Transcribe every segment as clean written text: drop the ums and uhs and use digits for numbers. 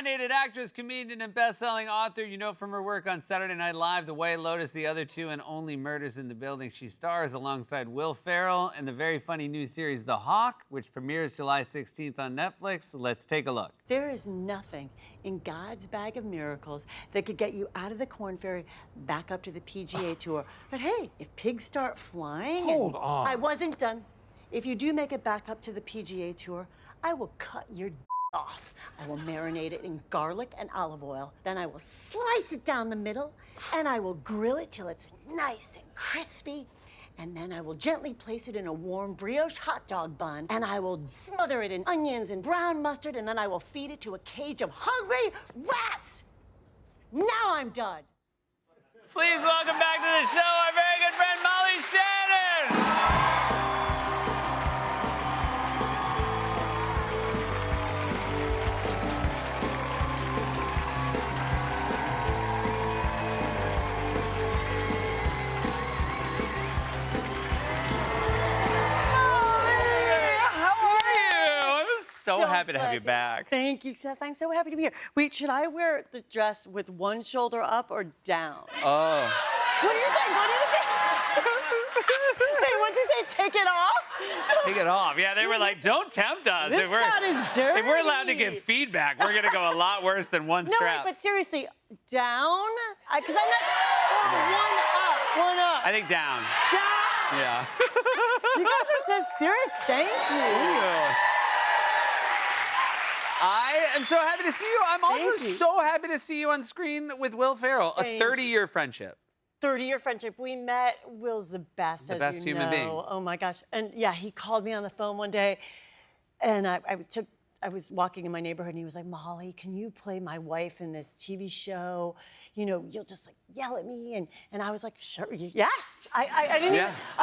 nominated actress, comedian, and best-selling author. You know from her work on Saturday Night Live, The White Lotus, The Other Two, and Only Murders in the Building. She stars alongside Will Ferrell in the very funny new series The Hawk, which premieres July 16th on Netflix. Let's take a look. There is nothing in God's bag of miracles that could get you out of the Corn Ferry back up to the PGA Tour. But hey, if pigs start flying... Hold on. I wasn't done. If you do make it back up to the PGA Tour, I will cut your off. I will marinate it in garlic and olive oil. Then I will slice it down the middle, and I will grill it till it's nice and crispy. And then I will gently place it in a warm brioche hot dog bun, and I will smother it in onions and brown mustard, and then I will feed it to a cage of hungry rats. Now I'm done. Please welcome back to the show our very good friend Molly Shannon. So happy to have you back. Thank you, Seth. I'm so happy to be here. Wait, should I wear the dress with one shoulder up or down? Oh. What do you think? What do you think? Wait, what'd you say? Take it off? Take it off. Yeah, they were like, don't tempt us. This crowd is dirty. If we're allowed to give feedback, we're going to go a lot worse than one strap. No, but seriously, down? Because I'm not... One up. I think down. Down. Yeah. You guys are so serious. Thank you. I am so happy to see you. I'm also so happy to see you on screen with Will Ferrell. A 30-year friendship. 30-year friendship. We met. Will's the best, the best human being. Oh my gosh. And yeah, he called me on the phone one day, and I was walking in my neighborhood, and he was like, Molly, can you play my wife in this TV show? You know, you'll just like yell at me. And I was like, sure, yes. I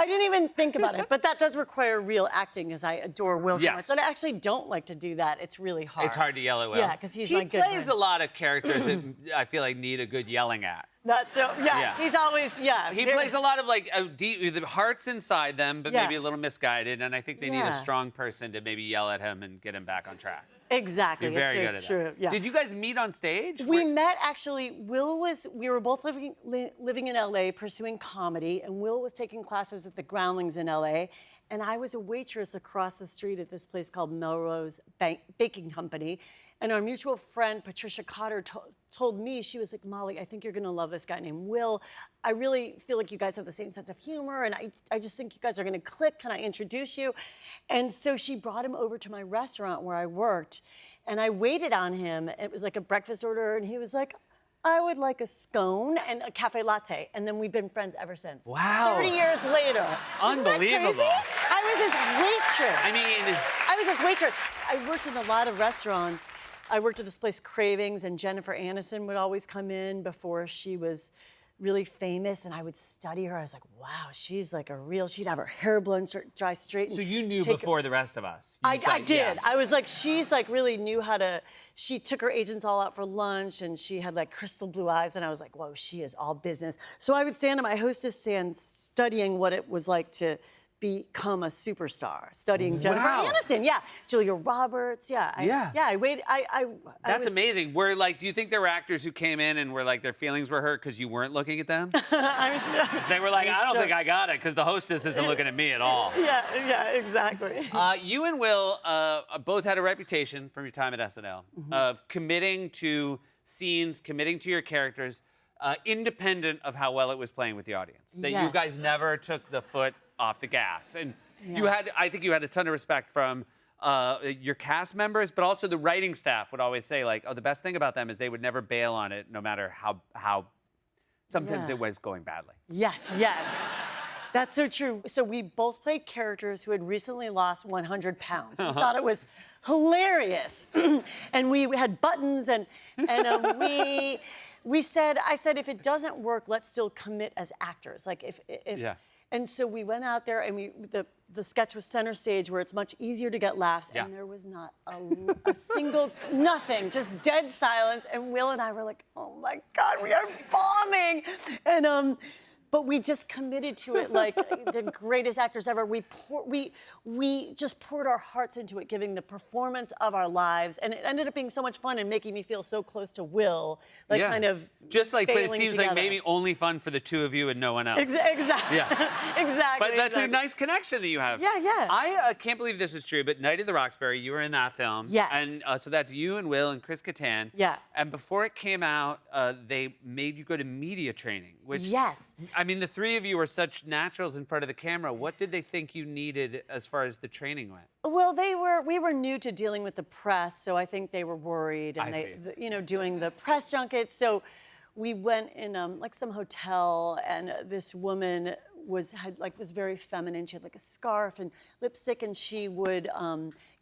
didn't even think about it. But that does require real acting, because I adore Will so much. But I actually don't like to do that. It's really hard. It's hard to yell at Will. Yeah, because he's my good friend. He plays a lot of characters that I feel like need a good yelling at. That's so, yes, he's always, He plays a lot of like, deep, the heart's inside them, but maybe a little misguided. And I think they need a strong person to maybe yell at him and get him back on track. Exactly. You're very good at that. Yeah. Did you guys meet on stage? We met, actually. We were both living in LA pursuing comedy, and Will was taking classes at the Groundlings in LA, and I was a waitress across the street at this place called Melrose Baking Company. And our mutual friend, Patricia Cotter, told me, she was like, Molly, I think you're gonna love this guy named Will. I really feel like you guys have the same sense of humor, and I just think you guys are gonna click. Can I introduce you? And so she brought him over to my restaurant where I worked, and I waited on him. It was like a breakfast order, and he was like, I would like a scone and a cafe latte. And then we've been friends ever since. Wow. 30 years later. Unbelievable. I was his waitress. I mean... I was his waitress. I worked in a lot of restaurants. I worked at this place, Cravings, and Jennifer Aniston would always come in before she was really famous, and I would study her. I was like, wow, she's like a real, she'd have her hair blown dry straight. So you knew before the rest of us? I did. Yeah. I was like, she's like really knew how to, she took her agents all out for lunch, and she had like crystal blue eyes, and I was like, whoa, she is all business. So I would stand at my hostess stand studying what it was like to become a superstar, studying Jennifer Aniston, Julia Roberts, I waited, That's amazing. Were like, do you think there were actors who came in and were like, their feelings were hurt because you weren't looking at them? I'm sure. They were like, I don't think I got it because the hostess isn't looking at me at all. Yeah, exactly. You and Will both had a reputation from your time at SNL of committing to scenes, committing to your characters, independent of how well it was playing with the audience. That you guys never took the foot off the gas. And I think you had a ton of respect from your cast members, but also the writing staff would always say like, oh, the best thing about them is they would never bail on it, no matter how sometimes it was going badly. Yes. That's so true. So we both played characters who had recently lost 100 pounds. We thought it was hilarious. And we had buttons, and I said, if it doesn't work, let's still commit as actors. Like if And so we went out there, and the sketch was center stage, where it's much easier to get laughs, and there was not a single, nothing, just dead silence. And Will and I were like, oh my God, we are bombing. And but we just committed to it like the greatest actors ever. We just poured our hearts into it, giving the performance of our lives, and it ended up being so much fun and making me feel so close to Will, like kind of just like, but it failing seems like together. maybe only fun for the two of you and no one else. Exactly. Yeah. Exactly. But that's a exactly. nice connection that you have. Yeah, yeah. I can't believe this is true, but Night of the Roxbury, you were in that film. Yes. And so that's you and Will and Chris Kattan. Yeah. And before it came out, they made you go to media training, which, Yes. I mean, the three of you were such naturals in front of the camera. What did they think you needed as far as the training went? Well, we were new to dealing with the press, so I think they were worried, and I see. doing the press junkets. So we went in like some hotel, and this woman was very feminine. She had like a scarf and lipstick, and she would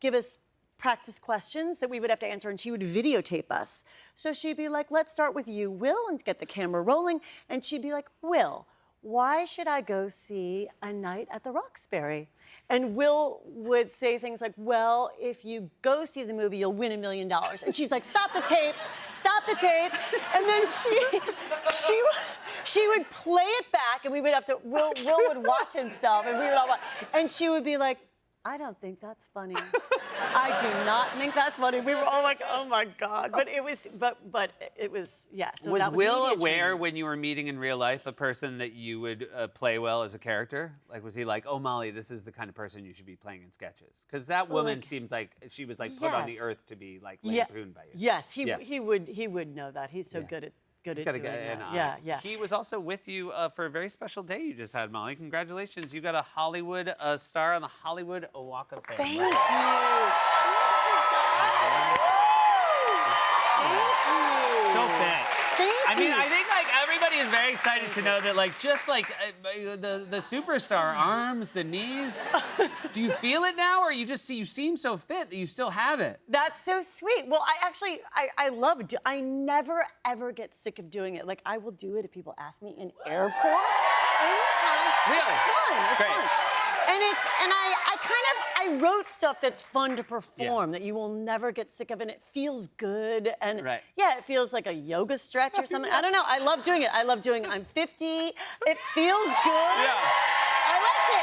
give us practice questions that we would have to answer, and she would videotape us. So she'd be like, "Let's start with you, Will," and get the camera rolling, and she'd be like, "Will, why should I go see A Night at the Roxbury?" And Will would say things like, "Well, if you go see the movie, you'll win $1 million." And she's like, "Stop the tape, stop the tape." And then she would play it back, and we would have to, Will would watch himself, and we would all watch. And she would be like, "I don't think that's funny. I do not think that's funny." We were all like, "Oh my God!" But it was, yeah. So Was that was Will media aware training. when you were meeting in real life a person that you would play well as a character? Like, was he like, "Oh, Molly, this is the kind of person you should be playing in sketches"? Because that woman seems like she was like put on the Yes. earth to be like lampooned by you. Yes, Yeah. he would know that. He's so good at He's doing got to get that. in. Yeah. He was also with you for a very special day you just had, Molly. Congratulations. You got a Hollywood star on the Hollywood Walk of Fame. Thank you. Right? So fit. Thank I mean, you. I think like everybody is very excited to know that like just like the superstar arms, the knees. Do you feel it now, or you seem so fit that you still have it? That's so sweet. Well, I love it. I never ever get sick of doing it. Like I will do it if people ask me in airport anytime. Really? It's fun. It's Great. fun. And I wrote stuff that's fun to perform that you will never get sick of, and it feels good. And Right. yeah, it feels like a yoga stretch or something. I don't know. I love doing it. I love doing I'm 50. It feels good. Yeah. I like it.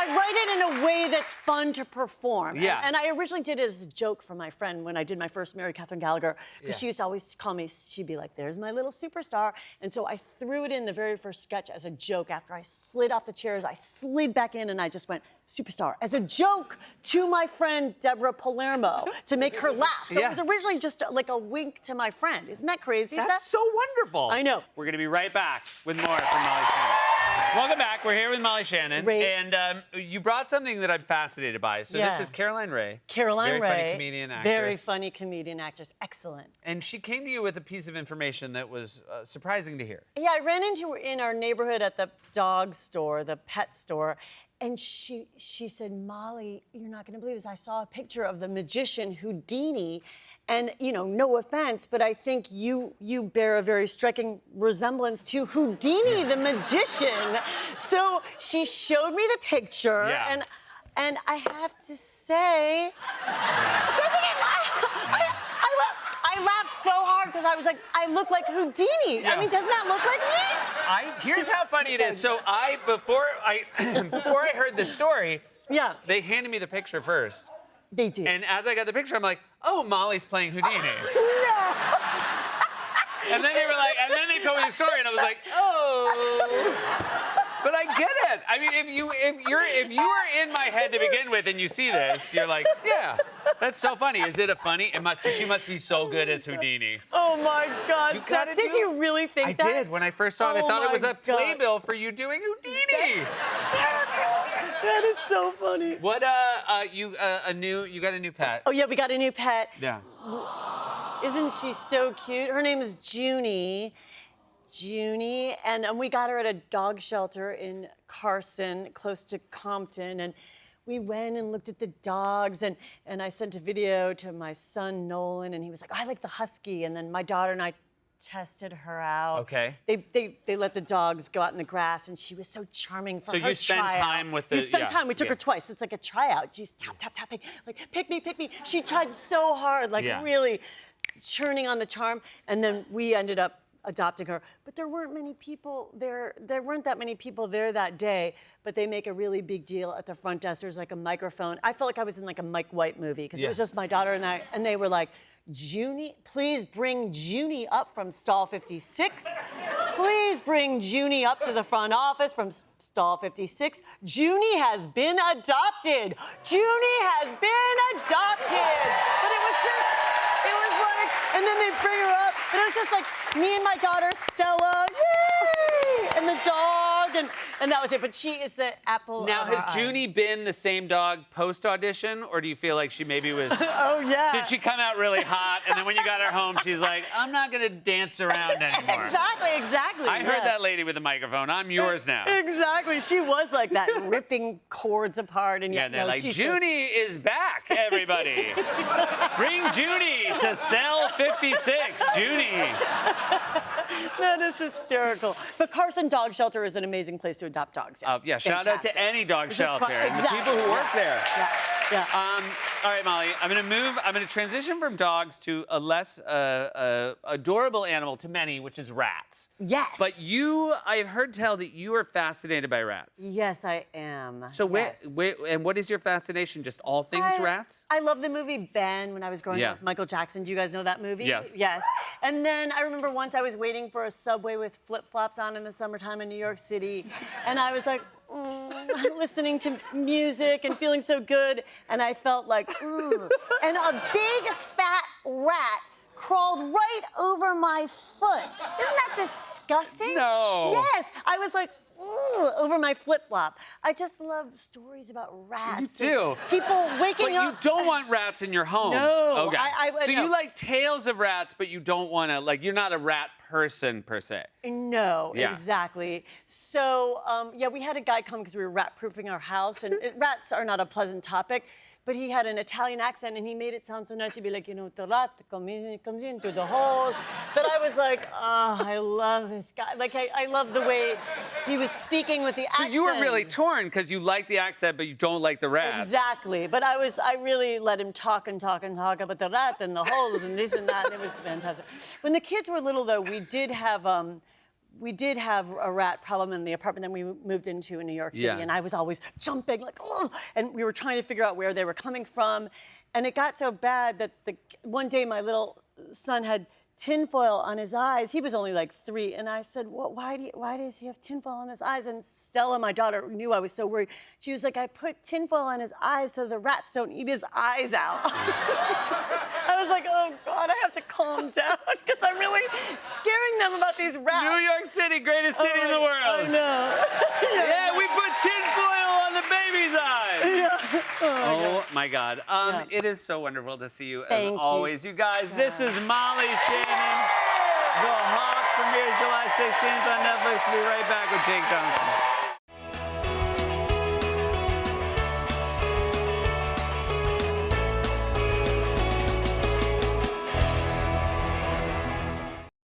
I write it in a way that's fun to perform. Yeah. And I originally did it as a joke for my friend when I did my first Mary Catherine Gallagher, because Yeah. she used to always call me, she'd be like, "There's my little superstar." And so I threw it in the very first sketch as a joke. After I slid off the chairs, I slid back in and I just went, "Superstar," as a joke to my friend Deborah Palermo to make her laugh. So Yeah. it was originally just like a wink to my friend. Isn't that crazy? That's so wonderful. I know. We're going to be right back with more from Molly Shannon. Welcome back. We're here with Molly Shannon. Great. And you brought something that I'm fascinated by. So Yeah. this is Caroline Ray. Caroline very Ray. funny comedian, actress. Very funny comedian, actress. Excellent. And she came to you with a piece of information that was surprising to hear. Yeah, I ran into her in our neighborhood at the dog store, the pet store, and she said, "Molly, you're not going to believe this. I saw a picture of the magician Houdini, and no offense, but I think you bear a very striking resemblance to Houdini, the magician." So she showed me the picture, Yeah. and I have to say, doesn't it I laughed so hard because I was like, I look like Houdini. Yeah. I mean, doesn't that look like me? Here's how funny it is. So before I heard the story, Yeah, they handed me the picture first. they did. And as I got the picture, I'm like, "Oh, Molly's playing Houdini." No. And then they told me the story, and I was like, "Oh." But I get it. I mean, if you were in my head to begin with, and you see this, you're like, "Yeah, that's so funny." Is it a funny? She must be so good as Houdini. Oh my God, You Seth, gotta did do you really think I that? did. When I first saw it, I Oh thought it was my a God. playbill for you doing Houdini. That is so funny. What you got a new pet? Oh yeah, we got a new pet. Yeah. Isn't she so cute? Her name is Junie. And we got her at a dog shelter in Carson, close to Compton, and we went and looked at the dogs, and I sent a video to my son Nolan, and he was like, "I like the husky," and then my daughter and I tested her out. Okay. They let the dogs go out in the grass, and she was so charming for So her you spent tryout. time with You the- spent yeah, time. We took yeah. her twice. It's like a tryout. She's tapping, like pick me. She tried so hard, like Yeah. really churning on the charm, and then we ended up adopting her. But there weren't many people there. There weren't that many people there that day. But they make a really big deal at the front desk. There's like a microphone. I felt like I was in like a Mike White movie because it was just my daughter and I, and they were like, Junie, please bring Junie up from stall 56. Please bring Junie up to the front office from stall 56. Junie has been adopted. Junie has been adopted. But it was like, and then they bring her up, and it was just like me and my daughter Stella, yay! And the dog, and that was it. But she is the apple Now, of our has eye. Junie been the same dog post-audition, or do you feel like she maybe was... Oh, yeah. Did she come out really hot, and then when you got her home, she's like, I'm not going to dance around anymore? Exactly. I heard yeah. that lady with the microphone. I'm yours now. Exactly. She was like that, ripping cords apart. And Yeah, yet, they're no, like, she Junie is back, everybody. Bring Junie to cell 56. Junie. That is hysterical. But Carson Dog Shelter is an amazing place to adopt dogs. Yes. Yeah, shout out Fantastic. to any dog This is shelter quite- and the people who work there. Yeah. All right, Molly, I'm going to transition from dogs to a less adorable animal to many, which is rats. Yes. But I've heard tell that you are fascinated by rats. Yes, I am. So yes. and what is your fascination? Just all things rats? I love the movie Ben when I was growing up with Michael Jackson. Do you guys know that movie? Yes. Yes. And then I remember once I was waiting for a subway with flip-flops on in the summertime in New York City, and I was like, listening to music and feeling so good, and I felt like, and a big fat rat crawled right over my foot. Isn't that disgusting? No. Yes. I was like, over my flip-flop. I just love stories about rats. You do. and people waking But up. you don't want rats in your home. No, Okay. So no. you like tales of rats, but you don't want to, you're not a rat person per se. No, Yeah. exactly. So, we had a guy come because we were rat-proofing our house, and rats are not a pleasant topic, but he had an Italian accent, and he made it sound so nice. He'd be like, the rat comes in through the hole. That I was like, I love this guy. Like, I love the way he was speaking with the So accent. you were really torn because you like the accent, but you don't like the rats. Exactly. But I really let him talk about the rat and the holes and this and that, and it was fantastic. When the kids were little, though, we did have a rat problem in the apartment that we moved into in New York City, and I was always jumping like, oh, and we were trying to figure out where they were coming from, and it got so bad that one day my little son had tinfoil on his eyes. He was only like 3, and I said, why does he have tinfoil on his eyes? And Stella, my daughter, knew I was so worried. She was like, I put tinfoil on his eyes so the rats don't eat his eyes out. I was like, oh God, I have to calm down because I'm really scaring them about these rats. New York City, greatest city in the world. I know. Yeah, we put tinfoil on the baby's eyes. Oh my God. It is so wonderful to see you Thank as you always. You guys, so this is Molly Shannon. The Hawk premieres July 16th on Netflix. We'll be right back with Jake Johnson.